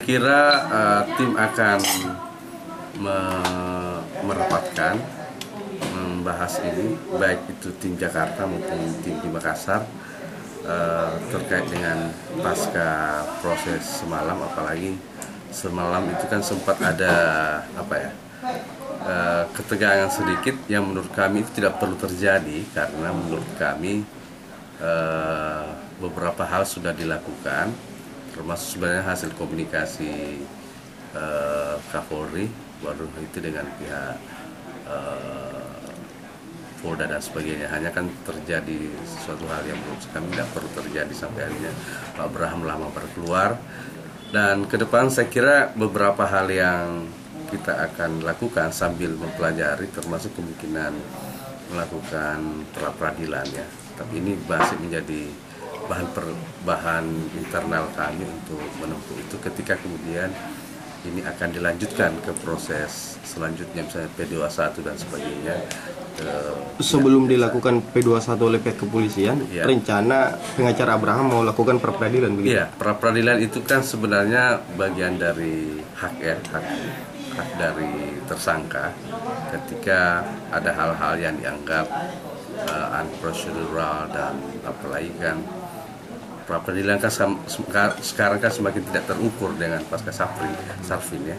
kira tim akan merapatkan, membahas ini, baik itu tim Jakarta maupun tim di Makassar, terkait dengan pasca proses semalam. Apalagi semalam itu kan sempat ada ketegangan sedikit yang menurut kami itu tidak perlu terjadi, karena menurut kami beberapa hal sudah dilakukan, termasuk sebenarnya hasil komunikasi Kapolri baru itu dengan pihak Polda dan sebagainya. Hanya kan terjadi sesuatu hal yang menurut kami tidak perlu terjadi sampai akhirnya Pak Abraham lama baru keluar. Dan ke depan saya kira beberapa hal yang kita akan lakukan sambil mempelajari, termasuk kemungkinan melakukan pra peradilan ya. Tapi ini masih menjadi bahan internal kami untuk menempuh itu ketika kemudian ini akan dilanjutkan ke proses selanjutnya, misalnya P21 dan sebagainya. Sebelum dilakukan P21 oleh pihak kepolisian, ya, rencana pengacara Abraham mau lakukan pra peradilan begitu? Iya, pra peradilan itu kan sebenarnya bagian dari hak dari tersangka ketika ada hal-hal yang dianggap unprocedural dan apalagi kan pra peradilan kan sekarang kan semakin tidak terukur dengan pasca Sarfin ya.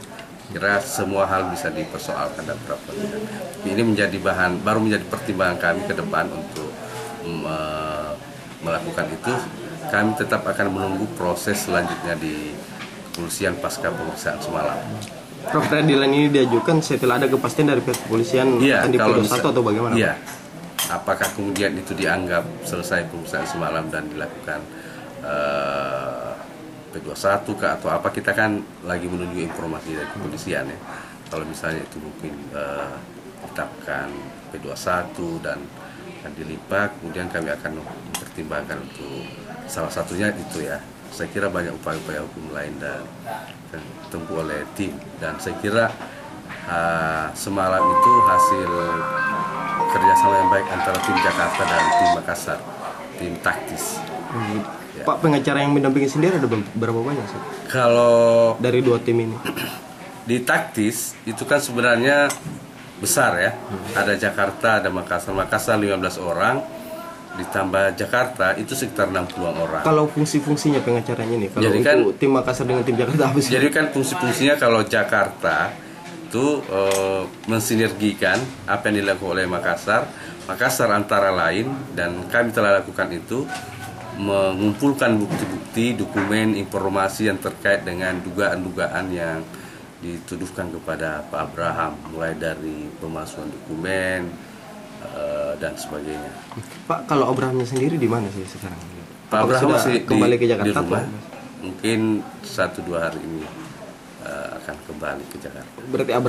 Kira semua hal bisa dipersoalkan dan pra peradilan. Ini menjadi baru menjadi pertimbangan kami ke depan untuk melakukan itu. Kami tetap akan menunggu proses selanjutnya di kepolisian pasca pemeriksaan semalam. Pra peradilan ini diajukan setelah ada kepastian dari pihak kepolisian akan di P21 atau bagaimana? Iya. Apakah kemudian itu dianggap selesai pemeriksaan semalam dan dilakukan P21 kah atau apa, kita kan lagi menunggu informasi dari kepolisian ya. Kalau misalnya itu mungkin ditetapkan P21 dan akan dilipat, kemudian kami akan mempertimbangkan untuk salah satunya itu ya. Saya kira banyak upaya-upaya hukum lain dan ditempuh oleh tim, dan saya kira semalam itu hasil kerjasama yang baik antara tim Jakarta dan tim Makassar, tim taktis. Ya. Pak, pengacara yang mendampingi sendiri ada berapa banyak sih? Kalau dari dua tim ini di taktis itu kan sebenarnya besar ya. Ada Jakarta, ada Makassar. Makassar 15 orang ditambah Jakarta itu sekitar 60 orang. Kalau fungsi-fungsinya pengacaranya nih, kalau kan, tim Makassar dengan tim Jakarta apa sih? Jadi kan fungsi-fungsinya kalau Jakarta itu mensinergikan apa yang dilakukan oleh Makassar antara lain, dan kami telah lakukan itu mengumpulkan bukti-bukti, dokumen, informasi yang terkait dengan dugaan-dugaan yang dituduhkan kepada Pak Abraham, mulai dari pemalsuan dokumen dan sebagainya. Pak, kalau Abrahamnya sendiri di mana sih sekarang? Pak Abraham masih kembali ke Jakarta di rumah. Mungkin 1-2 hari ini akan kembali ke Jakarta. Berarti Abraham